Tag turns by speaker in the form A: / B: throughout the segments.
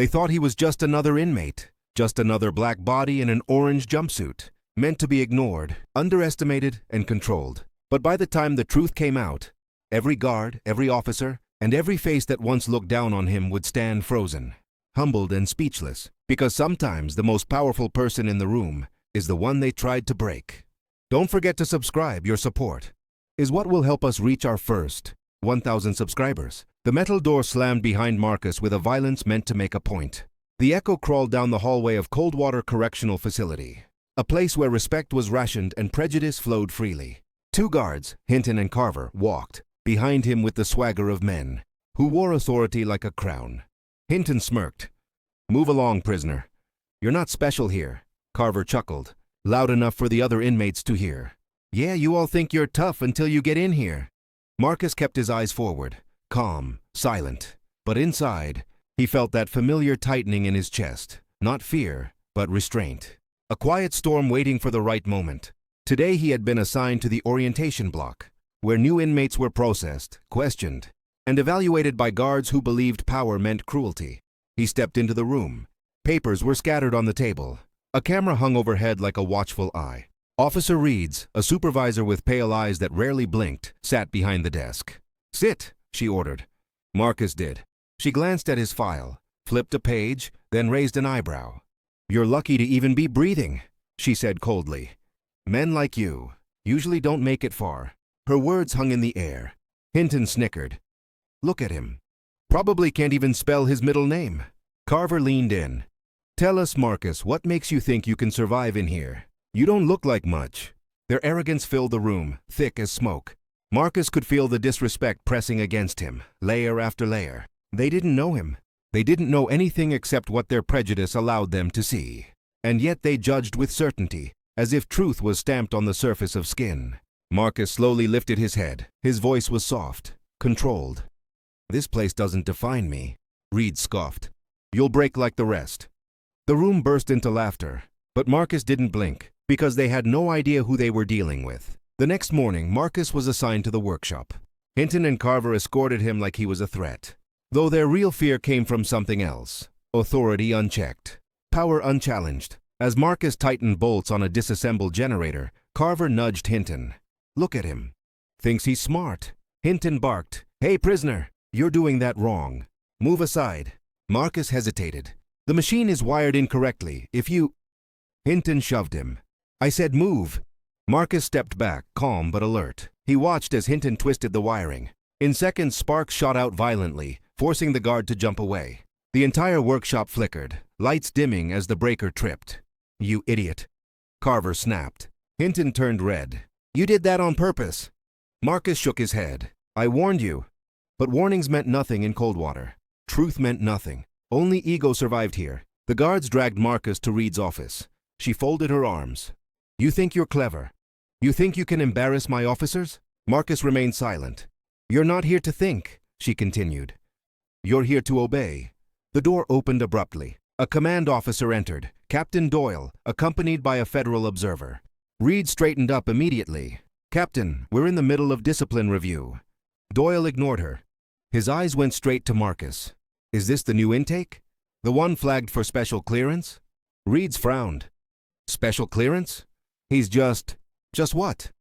A: They thought he was just another inmate, just another black body in an orange jumpsuit, meant to be ignored, underestimated, and controlled. But by the time the truth came out, every guard, every officer, and every face that once looked down on him would stand frozen, humbled and speechless, because sometimes the most powerful person in the room is the one they tried to break. Don't forget to subscribe. Your support is what will help us reach our first 1,000 subscribers. The metal door slammed behind Marcus with a violence meant to make a point. The echo crawled down the hallway of Coldwater Correctional Facility, a place where respect was rationed and prejudice flowed freely. Two guards, Hinton and Carver, walked behind him with the swagger of men who wore authority like a crown. Hinton smirked. "Move along, prisoner. You're not special here." Carver chuckled, loud enough for the other inmates to hear. "Yeah, you all think you're tough until you get in here." Marcus kept his eyes forward, calm, silent. But inside, he felt that familiar tightening in his chest. Not fear, but restraint. A quiet storm waiting for the right moment. Today he had been assigned to the orientation block, where new inmates were processed, questioned, and evaluated by guards who believed power meant cruelty. He stepped into the room. Papers were scattered on the table. A camera hung overhead like a watchful eye. Officer Reeds, a supervisor with pale eyes that rarely blinked, sat behind the desk. "Sit," she ordered. Marcus did. She glanced at his file, flipped a page, then raised an eyebrow. "You're lucky to even be breathing," she said coldly. "Men like you usually don't make it far." Her words hung in the air. Hinton snickered. "Look at him. Probably can't even spell his middle name." Carver leaned in. "Tell us, Marcus, what makes you think you can survive in here? You don't look like much." Their arrogance filled the room, thick as smoke. Marcus could feel the disrespect pressing against him, layer after layer. They didn't know him. They didn't know anything except what their prejudice allowed them to see. And yet they judged with certainty, as if truth was stamped on the surface of skin. Marcus slowly lifted his head. His voice was soft, controlled. "This place doesn't define me," Reed scoffed. "You'll break like the rest." The room burst into laughter, but Marcus didn't blink, because they had no idea who they were dealing with. The next morning, Marcus was assigned to the workshop. Hinton and Carver escorted him like he was a threat, though their real fear came from something else: authority unchecked, power unchallenged. As Marcus tightened bolts on a disassembled generator, Carver nudged Hinton. "Look at him. Thinks he's smart." Hinton barked, "Hey, prisoner, you're doing that wrong. Move aside." Marcus hesitated. "The machine is wired incorrectly. If you—" Hinton shoved him. "I said move." Marcus stepped back, calm but alert. He watched as Hinton twisted the wiring. In seconds, sparks shot out violently, forcing the guard to jump away. The entire workshop flickered, lights dimming as the breaker tripped. "You idiot," Carver snapped. Hinton turned red. "You did that on purpose." Marcus shook his head. "I warned you." But warnings meant nothing in Coldwater. Truth meant nothing. Only ego survived here. The guards dragged Marcus to Reed's office. She folded her arms. "You think you're clever? You think you can embarrass my officers?" Marcus remained silent. "You're not here to think," she continued. "You're here to obey." The door opened abruptly. A command officer entered, Captain Doyle, accompanied by a federal observer. Reed straightened up immediately. "Captain, we're in the middle of discipline review." Doyle ignored her. His eyes went straight to Marcus. "Is this the new intake? The one flagged for special clearance?" Reeds frowned. "Special clearance? He's just what?"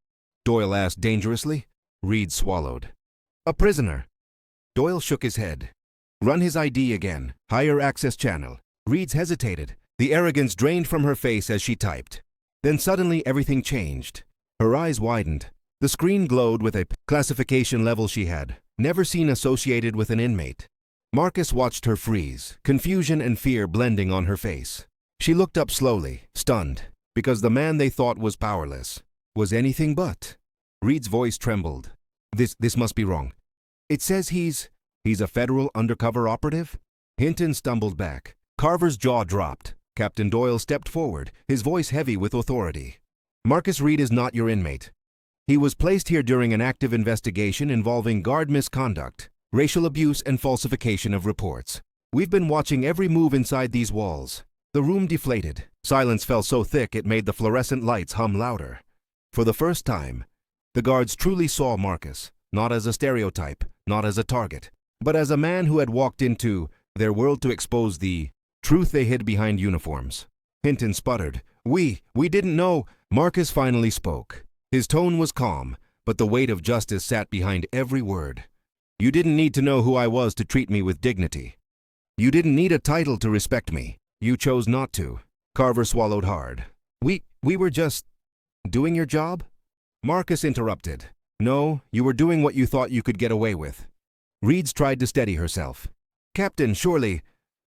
A: Doyle asked dangerously. Reed swallowed. "A prisoner." Doyle shook his head. "Run his ID again. Higher access channel." Reeds hesitated. The arrogance drained from her face as she typed. Then suddenly everything changed. Her eyes widened. The screen glowed with a classification level she had never seen associated with an inmate. Marcus watched her freeze, confusion and fear blending on her face. She looked up slowly, stunned, because the man they thought was powerless was anything but. Reed's voice trembled. This must be wrong. It says he's a federal undercover operative?" Hinton stumbled back. Carver's jaw dropped. Captain Doyle stepped forward, his voice heavy with authority. "Marcus Reed is not your inmate. He was placed here during an active investigation involving guard misconduct, racial abuse, and falsification of reports. We've been watching every move inside these walls." The room deflated. Silence fell so thick it made the fluorescent lights hum louder. For the first time, the guards truly saw Marcus, not as a stereotype, not as a target, but as a man who had walked into their world to expose the truth they hid behind uniforms. Hinton sputtered. We didn't know." Marcus finally spoke. His tone was calm, but the weight of justice sat behind every word. "You didn't need to know who I was to treat me with dignity. You didn't need a title to respect me. You chose not to." Carver swallowed hard. We were just doing your job?" Marcus interrupted. "No, you were doing what you thought you could get away with." Reeds tried to steady herself. "Captain, surely—"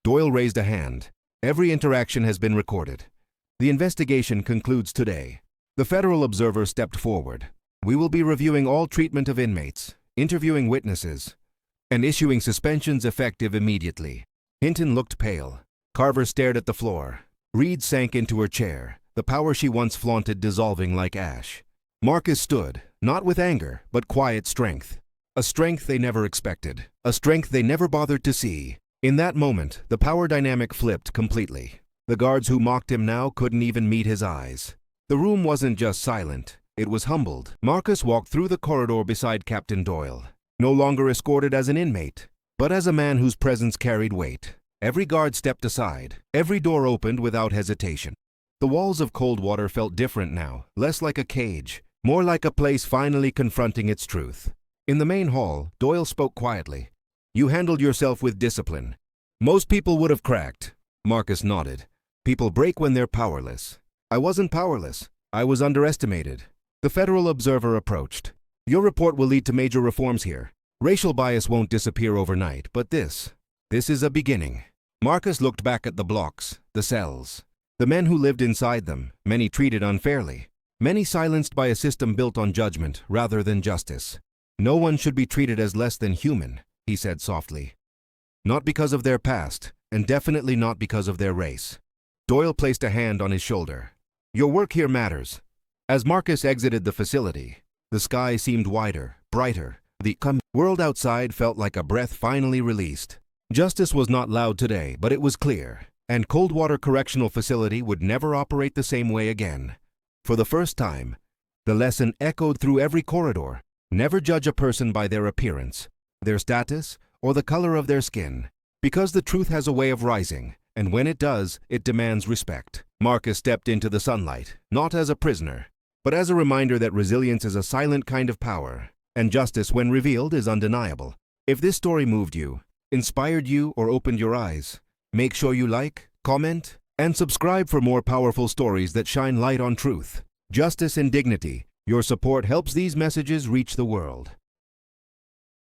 A: Doyle raised a hand. "Every interaction has been recorded. The investigation concludes today." The Federal Observer stepped forward. "We will be reviewing all treatment of inmates, interviewing witnesses, and issuing suspensions effective immediately." Hinton looked pale. Carver stared at the floor. Reed sank into her chair, the power she once flaunted dissolving like ash. Marcus stood, not with anger, but quiet strength. A strength they never expected. A strength they never bothered to see. In that moment, the power dynamic flipped completely. The guards who mocked him now couldn't even meet his eyes. The room wasn't just silent, it was humbled. Marcus walked through the corridor beside Captain Doyle, no longer escorted as an inmate, but as a man whose presence carried weight. Every guard stepped aside. Every door opened without hesitation. The walls of Coldwater felt different now, less like a cage, more like a place finally confronting its truth. In the main hall, Doyle spoke quietly. "You handled yourself with discipline. Most people would have cracked." Marcus nodded. "People break when they're powerless. I wasn't powerless. I was underestimated." The Federal Observer approached. "Your report will lead to major reforms here. Racial bias won't disappear overnight, but this is a beginning." Marcus looked back at the blocks, the cells, the men who lived inside them, many treated unfairly, many silenced by a system built on judgment rather than justice. "No one should be treated as less than human," he said softly. "Not because of their past, and definitely not because of their race." Doyle placed a hand on his shoulder. "Your work here matters." As Marcus exited the facility, the sky seemed wider, brighter. The world outside felt like a breath finally released. Justice was not loud today, but it was clear, and Coldwater Correctional Facility would never operate the same way again. For the first time, the lesson echoed through every corridor. Never judge a person by their appearance, their status, or the color of their skin, because the truth has a way of rising, and when it does, it demands respect. Marcus stepped into the sunlight, not as a prisoner, but as a reminder that resilience is a silent kind of power, and justice, when revealed, is undeniable. If this story moved you, inspired you, or opened your eyes, make sure you like, comment, and subscribe for more powerful stories that shine light on truth, justice, and dignity. Your support helps these messages reach the world.